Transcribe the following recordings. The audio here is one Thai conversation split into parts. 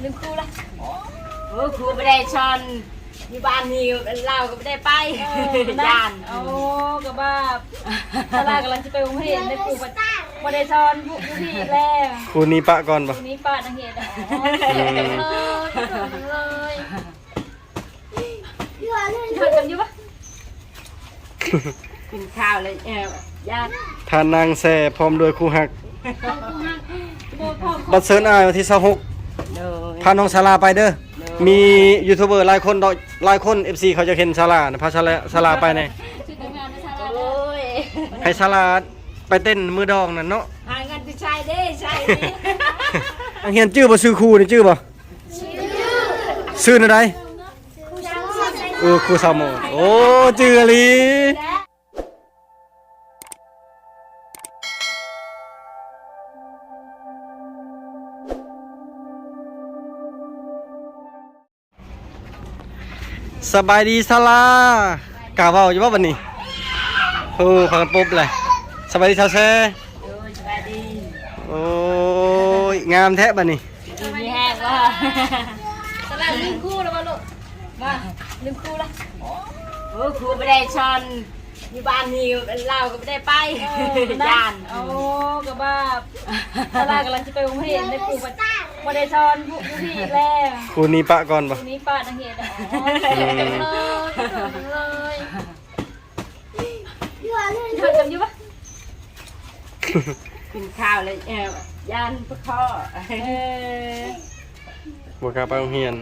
ลืมครูละโอ้ครูไม่ได้ชอนอยู่บ้านนี่เราก็ไม่ได้ไปย่านโอ้กับว่าตลาดกำลังจะไปโรงเรียนได้ครูบ่ได้สอนผู้ที่แล้ว ครูนี้ปะก่อนปะ ครูนี้ป้านักเรียนเลยทำกันอยู่ปะ กินข้าวเลยย่าน ทานนางแซ่พร้อมด้วยครูหักบัดเซิร์นอายวันที่26พาน้องศาลาไปเด้อมียูทูบเบอร์หลายคนFC เขาจะเห็นศาลานะพาศาลาไปแน่ โอ้ย ให้ศาลาไปเต้นมือดองนั่นเนาะ หาเงินไปใช้เด้ใช้ อังเฮียนชื่อบ่ซื้อครูนี่ชื่อบ่ซื้อนั่นใดครูสาวโมโอ้ชื่ออลีสบายดีศาลากะเว้าอยู่บ่บัดนี้โอ้พากันปุ๊บเลยสบายดีชาวแซ่ โอ้ยสบายดี โอ้ยงามแท้บัดนี้ ดีมีแห้งว่า ตลาดลืมครูแล้วป่ะลูกมาลืมครูละ โอ้ครูไม่ได้ชอนอยู่บ้านนี่เราก็ไม่ได้ไปย่าน โอ้กับว่าตลาดกำลังจะไปโรงเรียนได้ครูบ่ได้สอนผู้ที่แล้ว ครูนี้ปะก่อนปะ ครูนี้ป้านักเรียนเลยทำกันอยู่ปะ กินข้าวเลยย่านพวกข้อบ กล้าไปโรงเรียน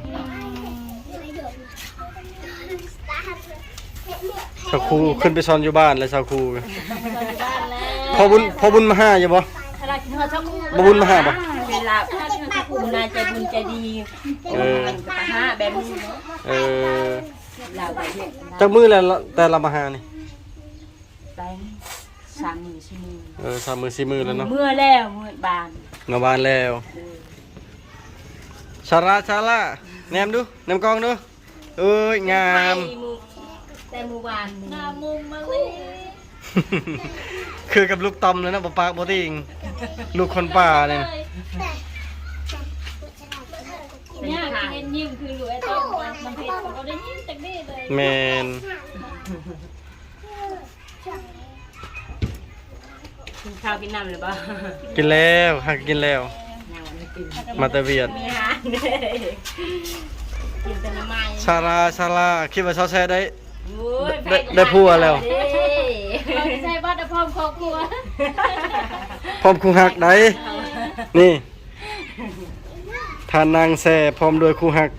ชาวครูขึ้นไปสอนอยู่บ้านเลยชาวครูพอบุญมาห้าอยู่บ่ ตลาดกินข้าวช่องครู บ่บุญมาห้าบ่ เวลาครูนายใจบุญใจดีมันก็หาแบบนี้ เออ เราไปเห็น จักมื้อแล้วแต่ละมาหานี่ ไป3 มื้อ 3 มื้อ4 มื้อแล้วเนาะ เมื่อแล้วเมื่อบาน เมื่อวานแล้วชาลาแนมดูแนมกล้องดูเอ้ยงาม แต่เมื่อวาน หน้ามุมมาเลย คือกับลูกตอมเลยนะบ่ปากบ่ติงลูกคนป่าเนี่ย เนี่ยเห็นยิ้มคือหลุยต้อมมันเผ็ดเขาได้ยิ้มจากนี่เลย แมน กินข้าวกินน้ำหรือเปล่า กินแล้วหักกินแล้วมาแต่เวียด มีอาหารกินแต่น้ำมัน ชาลาคิดว่าชาวแซ่ได้ ได้ ได้ผัวแล้ว เราใช้บ้านพร้อมครอบครัว พร้อมครูหักได้นี่ทานนางแซ่พร้อมด้วยครูหัก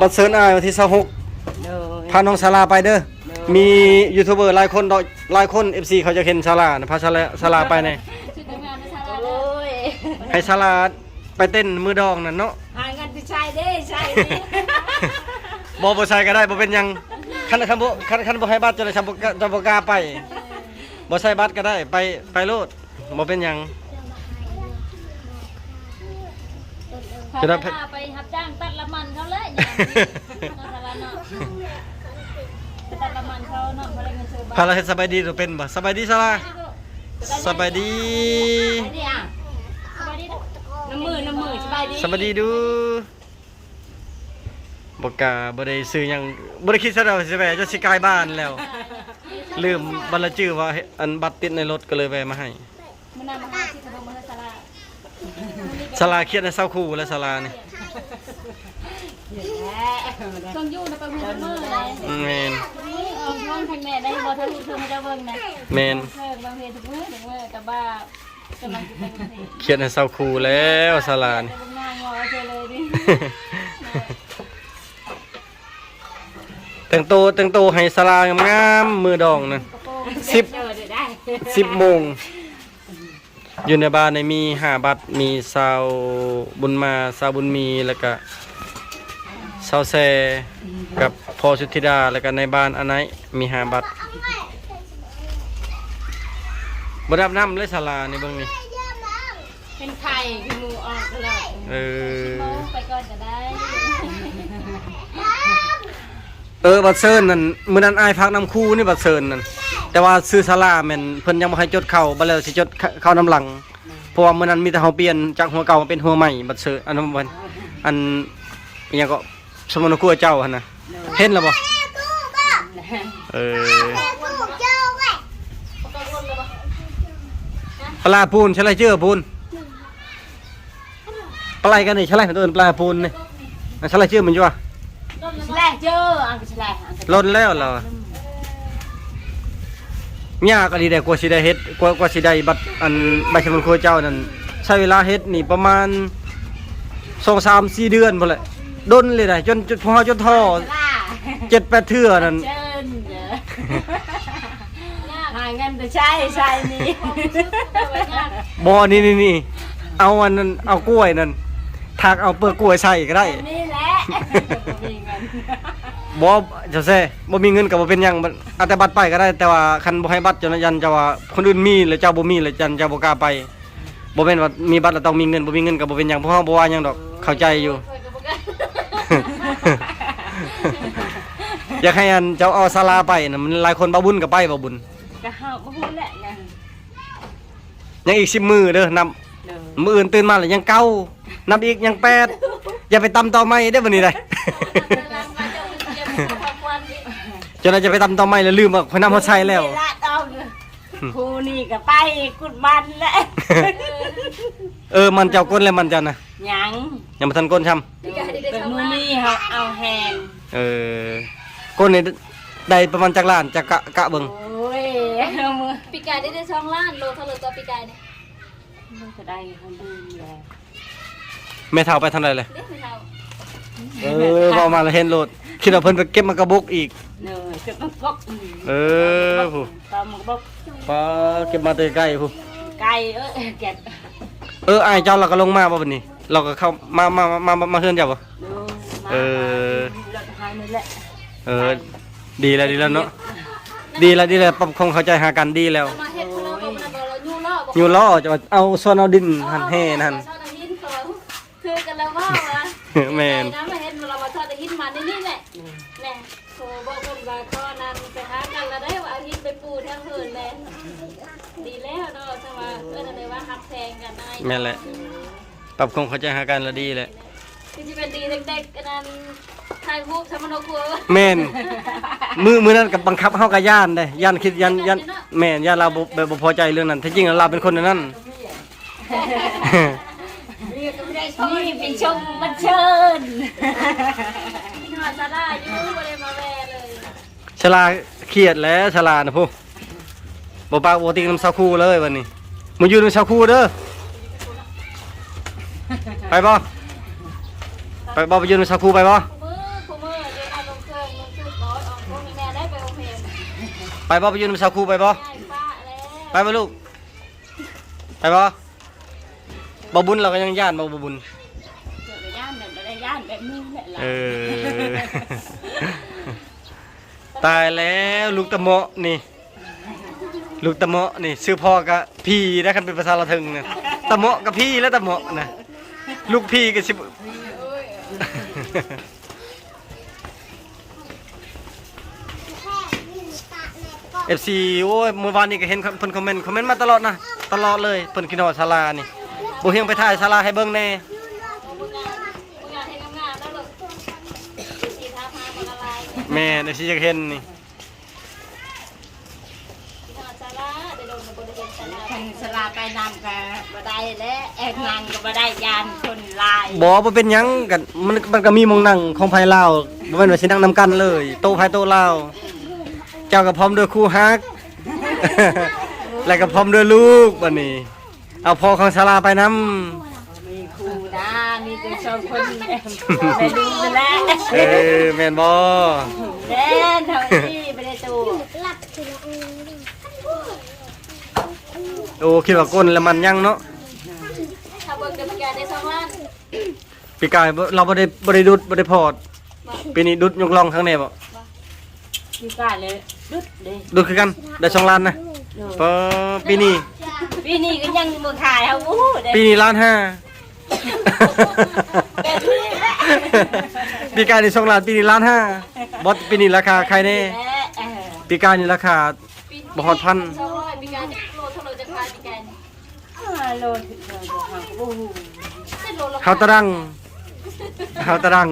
บัดเซิร์นอายวันที่26พาน้องศาลาไปเด้อมียูทูบเบอร์หลายคน FC เขาจะเห็นศาลานะพาศาลาไปแน่ โอ้ย ให้ศาลาไปเต้นมือดองนั่นเนาะ หาเงินไปใช้ได้ใช้ บ่ใส่ก็ได้บ่เป็นหยังคันบ่ให้บัตรจะได้จะบ่กล้าไปบ่ใส่บัตรก็ได้ไปโลดบ่เป็นหยัง จะได้ไปรับจ้างตัดละมันเขาเลยตัดละมันเขาเนาะเขาได้เงินซื้อบ้าน พาเราเฮ็ดสบายดีตัวเป็นบ่สบายดีซะล่ะสบายดี ไอ้นี่อ่ะ สบายดี น้ำมือสบายดี สบายดีดูบ่กล้าบ่ได้ซื้อหยังบ่ได้คิดซะแล้วสิแวะจะสิกลายบ้านแล้ว ลืมบัตรละจื้อว่าอันบัตรติดในรถก็เลยแวะมาให้ มันนำมาให้ที่ขนมมาให้สลา ศาลาเครียดในเศร้าคู่และศาลานี่ ต้องยู่นะไปเมืองเมื่อไร แมน เอาท้องทางแม่ได้บอทะลุเธอไม่ได้เบิ่งนะ แมน เธอบางเพลทุกมื้อถึงเมื่อกับบ้ากำลังจะเป็นสิ เครียดในเศร้าคู่แล้วศาลานี่ จะเป็นหน้างอเธอเลยดิ แต่งโตให้ศาลางามๆมือดองนั่น 10 โมงอยู่ในบ้านมี5 บัตรมีสาวบุญมาสาวบุญมีแล้วก็สาวแซกับพ่อสุธิดาแล้วก็ในบ้านอันไหนมี5 บัตรบ่ดับน้ำเลยศาลานี่เบิ่งนี่ เป็นไข่คือมือออกเลย ไปก่อนก็ได้ บัตรเซิร์นนั่นมื้อนั้นอ้ายพักน้ำคู่นี่บัตรเซิร์นนั่นแต่ว่าซื้อศาลาแม่นเพิ่นยังบ่ให้จดเข้าบ่แล้วสิจดเข้าน้ำหลัง เพราะว่ามื้อนั้นมีแต่เฮาเปลี่ยนจากหัวเก่ามาเป็นหัวใหม่บัดเซออันนั้นมันอันอิหยังก็สมนครัวเจ้าหั่นน่ะเห็นแล้วบ่เออปลาปูนใช่ไรเชื่อปูนปลากันนี่ใช่ไรตัวปลาปูนนี่ใช่ไรเชื่อมันอยู่วะ แล่เจออันก็แล่ ล้นแล้วเหรอเนี่ยก็ดีแต่กว่าสิได้เฮ็ดกว่าสิได้บัตรอันใบสมุนครัวเจ้านั่นใช้เวลาเฮ็ดนี่ประมาณ2-3-4 เดือนพุ่นแหละดนเลยได้จนพอจนท่อ7-8 เทื่อนั่น เชิญหาเงินไปใช้นี่ บ่นี่เอาอันนั้นเอากล้วยนั่นถากเอาเปลือกกล้วยใส่ก็ได้ นี่แหละมีเงิน บ่จะแซ่บ่มีเงินก็บ่เป็นหยังเอาแต่บัตรไปก็ได้แต่ว่าคันบ่ให้บัตรจนยันจะว่าคนอื่นมีแล้วเจ้าบ่มีแล้วจันเจ้าบ่กล้าไปบ่แม่นว่ามีบัตรแล้วต้องมีเงินบ่มีเงินก็บ่เป็นหยังเพราะเฮาบ่ว่าหยังดอกเข้าใจอยู่ อยากให้อันเจ้าเอาศาลาไปน่ะมันหลายคนบ่บุญก็ไปบ่บุญ ก็เฮาบ่ฮู้แหละไง ยังอีก10มื้อเด้อนับมื้ออื่นตื่นมาแล้วยังเก้านับอีกยัง8อย่าไปตำต่อไม้เด้อบัดนี้ได้ จนเราจะไปตำต่อไม้แล้วลืมว่าพนำเขาใช้แล้ว ครูนี่ก็ไปกุดมันแหละ มันเจ้าก้นแล้วมันเจ้านะ ยัง บ่ทันก้นช้ำ เป็นมือนี่เฮาเอาแฮน ก้นนี่ได้ประมาณจักล้านจักกะเบิ่ง โอ้ยมือ ปีกายได้2 ล้านโลเท่าไหร่ตัวปีกายเนี่ย มันจะได้เฮาดูแล แม่เฒ่าไปทางใดเลย เด้ไม่เท่า พอมาแล้วเห็นโลดคิดว่าเพิ่นไปเก็บมากระบกอีก เนยเก็บมันกบ ผู้ ตามมันกบ ปลาเก็บมาแต่ใกล้ผู้ ไก่เก็บ อ้ายเจ้าเราก็ลงมาบ่บัดนี้ เราก็เข้ามาเฮือนเจ้าบ่ เราจะหายนี่แหละ ดีแล้วเนาะดีแล้วปรับความเข้าใจหากันดีแล้ว มาเฮ็ดคนละบ่มันบ่เรายู่ล้อบ่ อยู่ล้อจะเอาส่วนเอาดินหันแห่นั่น ชอบตะหินเขาคือกันแล้วว่า แม่น น้ำมาเฮ็ดเรามาชอบตะหินมานี่แหละแน่โอ้บอกเพิ่นว่าข้อนั้นไปหากันแล้วได้ว่าเอาหินไปปูทางเพิ่นแม่ดีแล้วเนาะถ้าว่าอะไรว่าฮักแพงกันได้ แม่นแหละปรับความเข้าใจหากันแล้วดีแหละ คือสิเป็นดีเด็กๆกันนั้นถ่ายรูปทำมโนครัว แม่นมือนั้นกับบังคับเฮากับย่านได้ย่านคิดย่านแม่นย่านเราบ่พอใจเรื่องนั้นแท้จริงแล้วเราเป็นคนนั้น นี่เป็นชมบันเชิญ หาซาร่าอยู่บ่ได้มาแวเลย ฉลาเครียดแล้วฉลานะพวกบ่ปากบ่ติงน้ำซาคูเลยวันนี้มึงอยู่น้ำซาคูเด้อไปบ่ไปอยู่น้ำซาคูไปบ่ มือเดี๋ยวเอาลงเครื่องมันคือร้อยออกพวกนี้แม่ได้ไปโรงเรียน ไปอยู่น้ำซาคูไปบ่ ได้ป้าแล้ว ไปบ่ลูกไปบ่บุญเราก็ยังย่านบ่บุญ ย่านแบบนี้แหละ ตายแล้วลูกตะเมาะนี่ลูกตะเมาะนี่ชื่อพ่อกับพี่ได้คันเป็นภาษาละถึงเนี่ยตะเมาะกับพี่แล้วตะเมาะนะลูกพี่กับสิFC โอ้ยเมื่อวานนี้ก็เห็นเพิ่นคอมเมนต์มาตลอดนะตลอดเลยเพิ่นคิดฮอดศาลานี่บ่เฮียงไปถ่ายศาลาให้เบิ่งแน่ มึงอยากให้งามๆแล้วลูกสีทาพามันละลาย แม่น FC จะเห็นนี่ หาซาร่าเดี๋ยวโดนมันบ่ได้เห็นซาร่า ทางสลาไปนำกันบ่ได้และแอกนางก็บ่ได้ยานคนลาย บ่เป็นหยังกันมันก็มีหมองนั่งของไผลาวบ่แม่นว่าสินั่งนํกันเลยโต๊ะไผโต๊ะลาวเจ้าก็พร้อมด้วยคู่ฮัก แล้วก็พร้อมด้วยลูกบัดนี้เอาพ่อของศาลาไปนำ มีครูนะมีแต่ชมคนไปดูไปแล้ว แม่นบ่ เด่นเท่านี้ไปได้ตัว โอ้คิดว่าก้นแล้วมันยังเนาะ ถ้าเบิ่งกับปีกายได้2 ล้าน ปีกายเราบ่ได้ดุดบ่ได้พอดปีนี้ดุดยกลองข้างในบ่ พี่กายเลยดุดเด้ ดุดคือกันได้2ล้านนะปปีนี้ ปีนี้ก็ยังบ่ขายเฮาอู้เด้ ปีนี้1.5 ล้าน แบบนี้แหละ ปีกายนี่2 ล้านปีนี้1.5 ล้านบ่ปีนี้ราคาใครแน่ปีกายนี่ราคาบ่ฮอดพัน 200ปีกายโลเท่าไหร่จะขายปีกาย โลโอ้โห เป็นโลละ เฮาตะรังเฮาตะรัง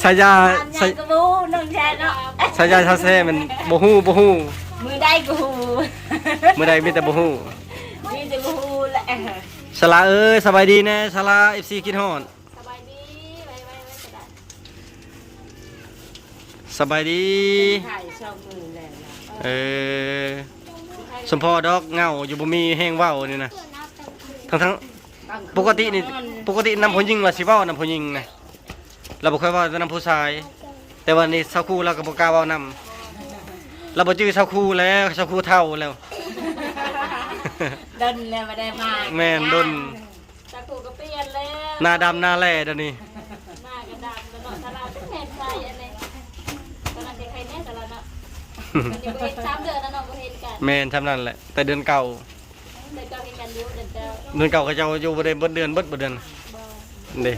สายา ใส่กระบูน้องแช่เนาะ สายาชาแซ่มันบ่ฮู้ มือได้กู มื้อใดมีแต่บ่ฮู้ มีแต่กูแหละ สลาเอ้ยสบายดีแน่สลา FC คิดฮอด สบายดีไว้กระดาษ สบายดี ถ่ายช่องมือแล้ว เออสมพอดอกเหงาอยู่บ่มีแห้งเว้านี่นะทั้งปกตินี่ปกตินำผู้หญิงว่าสิเว้านำผู้หญิงนะเราบ่ค่อยเว้าแต่นำผู้ชาย แต่วันนี้เซาคู่เราก็บ่กล้าเว้านำเราบ่จื้อเซาคู่แล้วเซาคู่เฒ่าแล้ว ดันแล้วมาได้มา แม่นดน ตาคูก็เปลี่ยนแล้ว หน้าดำหน้าแลเดี๋ยวนี้ หน้ากระดาษแล้วเนาะตลาดเป็นแทนใจอันนี้ตอนนั้นใครแน่ตลาดเนาะมันอยู่เห็น3 เดือนแล้วเนาะบ่เห็นกัน แม่นทำนั่นแหละ แต่เดือนเก่า เดี๋ยวก็เห็นกันอยู่เดี๋ยวจะ เดือนเก่าเขาเจ้าอยู่บ่ได้เบิดเดือนเบิดบ่เดือนเด้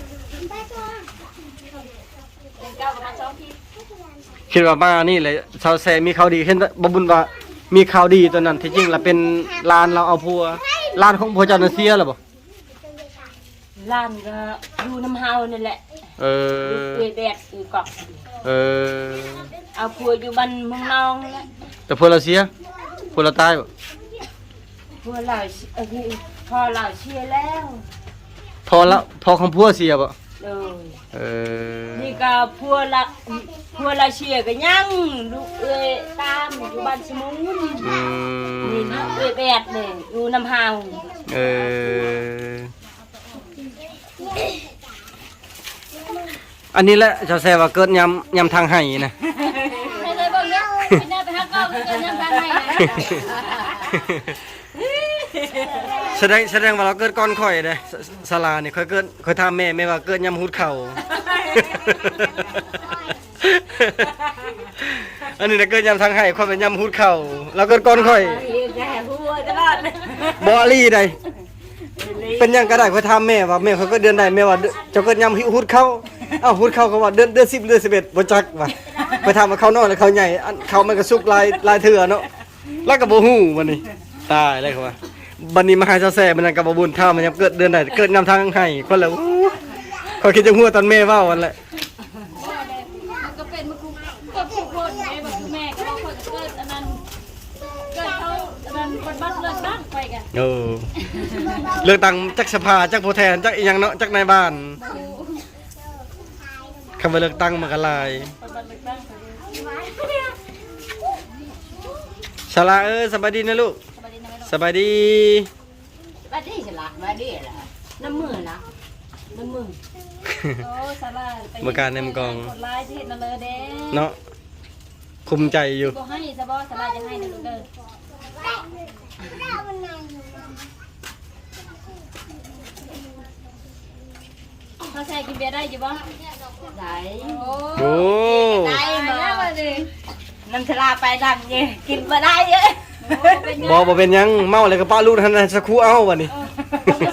เป็นเก้าประมาณ2 ที คิดว่ามานี่แหละชาวแซมีข่าวดีเห็นบ่บุญว่ามีข่าวดีตัวนั้นที่จริงแล้วเป็นลานเราเอาผัวลานของผัวเจ้านั่นเสียแล้วบ่ ร้านก็อยู่น้ำเฮานี่แหละ เอ อยู่ อ เกยแดดอยู่เกาะ เออ เอาผัวอยู่บ้านเมืองนองแหละ แต่ผัวเราเสียผัวเราตายบ่ ผัวเราพอเราเชียร์แล้ว พอของผัวเสียบ่ เลย เออ นี่ก็ผัวเราเชียร์ก็ยังลูกเอ้ยตามอยู่บ้านสมุน อืม นี่ลูกเอ้ยแบดเลยอยู่น้ำเฮา เอออันนี้แหละชาวแซว่าเกิดยำทางไห้นะ ให้เลยบ่เนี่ยแน่ไปหาเก้าก็เกินยังทางไหนนะ แสดงว่าเราเกิดก่อนข่อยเด้ศาลานี่ข่อยเกิดข่อยถามแม่ว่าเกิดยำหุดเข่า อันนี้น่ะเกิดยำทางไห้ข่อยเป็นยำหุดเข่าเราเกิดก่อนข่อย แก่หัวตลอดเลย บ่อลี่ใดเป็นหยังก็ได้ข่อยถามแม่ว่าแม่ข่อยก็เดือนใดแม่ว่าเจ้าเกิดยำหุดเข่าเอ้าหุดเข่าเขาว่าเดือน10เดือน11บ่จักว่าไปถามว่าเขาน้อยหรือเขาใหญ่อันเขามันก็สุกลายเถื่อเนาะแล้วก็บ่ฮู้บัดนี้ตายเลยเขาว่าบัดนี้มาหาเจ้าแซ่มันนนก็บ่บุญเท่ามันยังเกิดเดือนใดเกิดยำทางไห้คนละข่อยคิดจังหัวตอนแม่เว้าวันแหละ มันก็เป็นมันก็ผู้คนไงแบบคือแม่ก็บอกคนเกิดอันนั้นเกิดเขาอันนั้นคนบ้านเลิกบ้านไปกัน โอ้เลือกตั้งจักสภาจักผู้แทนจักอีหยังเนาะจักนายบ้านคำว่าเลือกตั้งมันก็หลาย คนบ้านเลิกบ้าน สลาเอ้ยสบายดีนะลูกสบายดี มาดิฉลาดมาดิล่ะน้ำมือนะน้ำมือ โอ้สาราไป เมื่อการในมกอง กดไลค์ที่เห็นนั่นเลยเด้ เนาะคุมใจอยู่ บ่ให้ซะบ่สาราจะให้นะลูกเด้อเขาแซ่กินเบียร์ได้อยู่บ่ ได้ โอ้ โอ้ ได้ มา มา แล้วมาดิ น้ำฉลาไปดังเนี่ยกินมาได้เยอะ บ่เป็นหยังเมาเลยก็ป้าลูกท่านนั้นสักครู่เอาวันนี้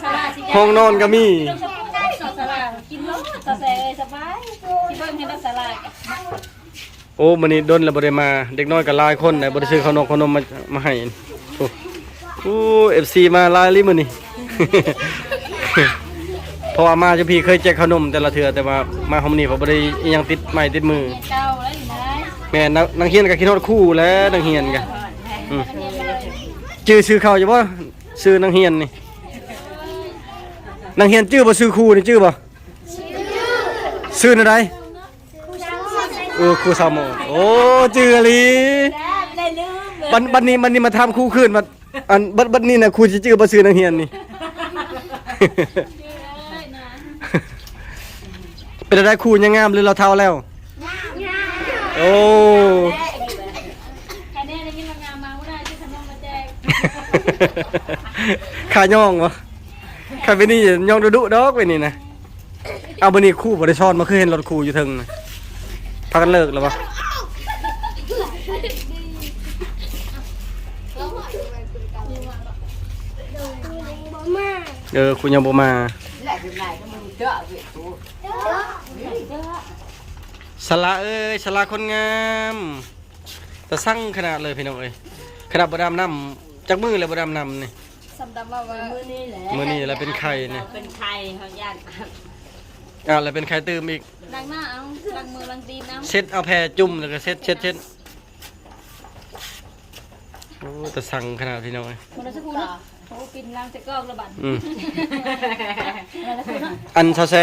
สาราสิ ห้องนอนก็มี ต้องสารากินเนาะตาแซ่สบายที่เบิ่งให้นักสารา โอ้มื้อนี้ดนแล้วบ่ได้มาเด็กน้อยก็หลายคนได้บ่ได้ซื้อขนมมาให้โอ้โอ้ FC มาหลายลิมื้อนี้ เพราะว่ามาจะพี่เคยแจกขนมแต่ละเทื่อแต่ว่ามาห้องนี้ผมบ่ได้อิหยังติดไม้ติดมือ เก่าแล้วอยู่นะ แม่นางเฮียนก็คิดฮอดคู่แล้วนางเฮียนก็อืมชื่อเขาอยู่บ่ชื่อนางเฮียนนี่นางเฮียนชื่อบ่ชื่อคู่นี่ชื่อบ่ชื่ออะไรครูสาวโมโอ้ชื่ออีหลี ได้ลืม บัดนี้มาทำคู่คืนบัดอันบัดนี้น่ะครูสิชื่อบ่ชื่อนางเฮียนนี่ เป็นอะไรคู่ยังงามหรือเราเท่าแล้วโอ้ ใครแน่ได้ยินงามมาบ่ได้ที่ขนมมาแจก ขาย่องวะขาไปนี่ย่องดุดอกไปนี่นะเอาบันนี้คู่บริชอนมาคือเห็นรถคู่อยู่เทึงนะพากันเลิกแล้วปะคุณยังบ่มา แหละเป็นไรก็มึงเจาะเวียดกู สละเอ้ยสละคนงามแต่สั่งขนาดเลยพี่น้องเอ้ยขนาดบดามน้ จักมือแล้วบ่ดำนำนี่ สำดำว่ามื้อนี้แหละ มื้อนี้แล้วเป็นไข่นี่ เป็นไข่เขาย่าน แล้วเป็นไข่ตื่มอีก ล้างหน้าเอาล้างมือล้างตีนเอา เช็ดเอาแพรจุ่มแล้วก็เช็ดโอ้แต่สั่งขนาดพี่น้องเอ้ย คนละสักครู่เนาะโอ้ปินล้างจะกอกระบาด อืม คนละสักครู่เนาะ อันซาแซ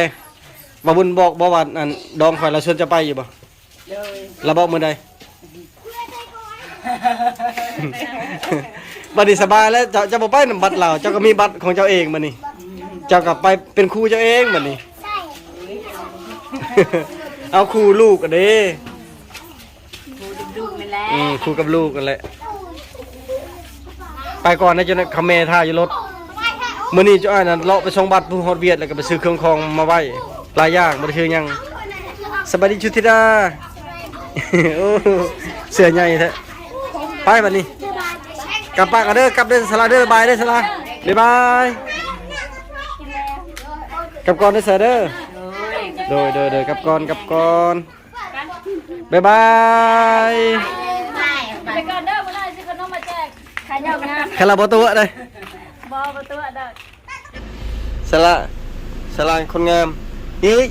บ่บุญบอกบ่ว่าอันดองข่อยเราชวนจะไปอยู่บ่ เลย เราบอกมื้อใด บัดนี้สบายแล้วเจ้าบ่ไปนำบัตรเราเจ้าก็มีบัตรของเจ้าเองบัดนี้ เจ้าก็ไปเป็นครูเจ้าเองบัดนี้ เอาครูลูกกันเด้ ดูดุๆนั่นแหละ ครูกับลูกกันแหละไปก่อนนะเจ้าคำแม่ท่าอยู่รถมื้อนี้เจ้าอ้ายนั่นเลาะไปส่งบัตรผู้ฮอดเวียดแล้วก็ไปซื้อเครื่องคองมาไว้หลายอย่างบ่ได้ซื้อหยังสบายดีชุติดา โอ้เสื้อใหญ่แท้ไปบัดนี้กลับปากกันเด้อกลับเด้อสลาเด้อบายเด้อสลาบ๊ายบายกลับก่อนเด้อเสือเด้อ โอ้ย โดยกลับก่อนบ๊ายบาย ไปก่อนเด้อบ่ได้สิขนมมาแจกขายยาวงาม คาราบตัวเด้อ บ่ประตูเด้อ สลาคนงามเฮ้ย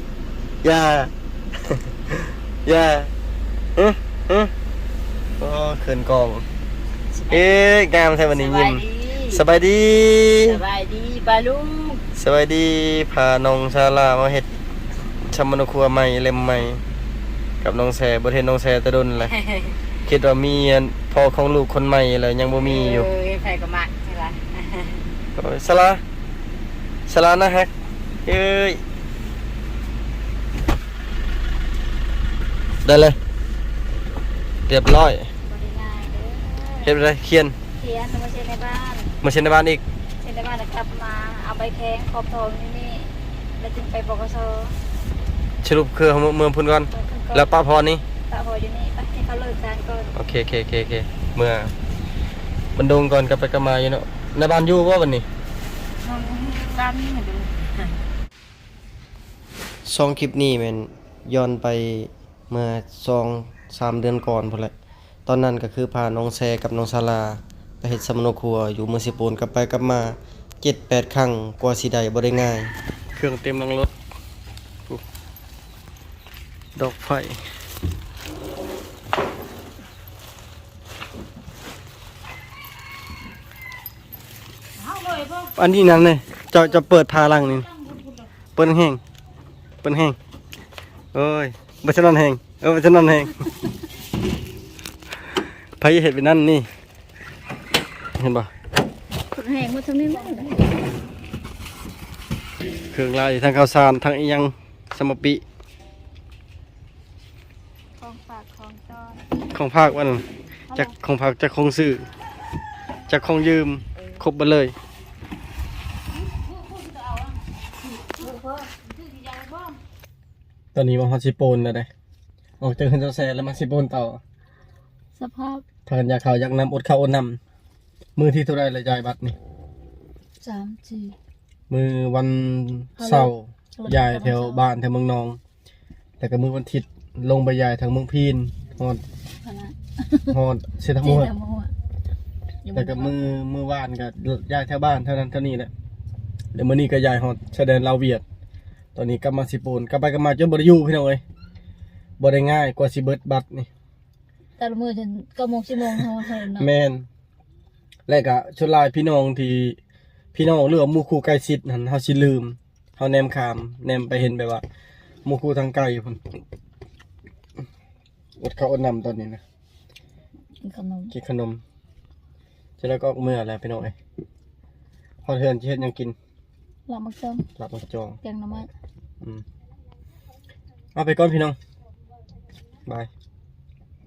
อย่า อย่าโอ้เขินกองงามแท้วันนี้ยิ้มสบายดี สบายดีปลาลุง สบายดีพาน้องซาลามาเฮ็ดชำมะนครัวใหม่เล่มใหม่กับน้องแซบ่เห็นน้องแซแตะดนแหละ คิดว่ามีอันพ่อของลูกคนใหม่แล้วยังบ่มีอยู่ ใครก็มักใช่ไหม โอ้ยสลานะฮักเอ้ยได้เลยเรียบร้อย บ่ได้ง่ายเด้อ เฮ็ดอะไรเขียน เขียนมาเช็ดในบ้าน มาเช็ดในบ้านอีก เช็ดในบ้านแล้วกลับมาเอาใบแข้งขอบทองนี่แล้วจึงไปบกส สรุปคือเมืองพุ่นก่อนแล้วป้าพรนี่ ตาพออยู่นี่ไปให้เขาเลิกการก่อน โอเคเมื่อบันดงก่อนกลับไปกลับมาอยู่เนาะในบ้านอยู่ว่าวันนี้ น้องบ้านนี่เหมือนเดิม ซองคลิปนี้แม่นย้อนไปเมื่อ2-3 เดือนก่อนพุ่นแหละตอนนั้นก็คือพาน้องแซกับน้องศาลาไปเฮ็ดสำนครัวอยู่เมืองสิโปนกลับไปกลับมา 7-8 ครั้งกว่าสิได้บ่ได้ง่าย เครื่องเต็มหลังรถดอกไฟอันนี้นั่นเลยจะเปิดพาลังนี่เปิดแห้งโอ้ยบัชนอนแห้งบัชนอนแห้งไผเห็ดเป็นนั่นนี่เห็นป่ะ คนแหงมาทางนี้มั้ง เครื่องลายทั้งข้าวสารทั้งอีหยังสมปิ ของฝากของจอน ของภาควันนั้นจากของภาคจากของซื้อจากของยืมครบหมดเลย ตอนนี้มาฮอดซิโปนแล้วได้ออกจากขึ้นเจ้าแซ่แล้วมาซิโปนต่อ สภาพ ทานอยากข้าวอยากน้ำอดข้าวอดน้ำมือที่เท่าไรเลยยายบัตรนี่ 3-4 มือวันเสาร์ยายแถวบ้านแถวเมืองนอง แล้วก็มือวันอาทิตย์ลงไปยายทางเมืองพีนฮอด พละ ฮอดเซตา ที่ มวด แต่มัว แล้วก็มือว่านกับยายแถวบ้านเท่านั้นเท่านี้แหละเดี๋ยวมื้อนี้ก็ยายฮอดชายแดนลาวเวียด ตอนนี้กลับมาซิโปนกลับไปกลับมาจนบ่ได้อยู่พี่น้องเอ้ยบ่ได้ง่ายกว่าสิเบิดบัตรนี่ แต่ละมื้อจน9:00 น 10:00 นเฮาเฮ็ดเนาะ แม่นและก็ชนลายพี่น้องที่พี่น้องหรือว่าหมู่คู่ใกล้ชิดนั่นเฮาสิลืมเฮาแนมขามแนมไปเห็นแบบว่าหมู่คู่ทางไกลพุ่นอดข้าวอดน้ำตอนนี้นะ กินขนม กินขนมจะแล้วก็ออกมื้อแล้วพี่น้องเอ้ยฮอดเฮือนสิเฮ็ดหยังกิน ลาบมักต้ม หลับมาจอง แกงหน่อไม้ เอาไปก่อนพี่น้องบาย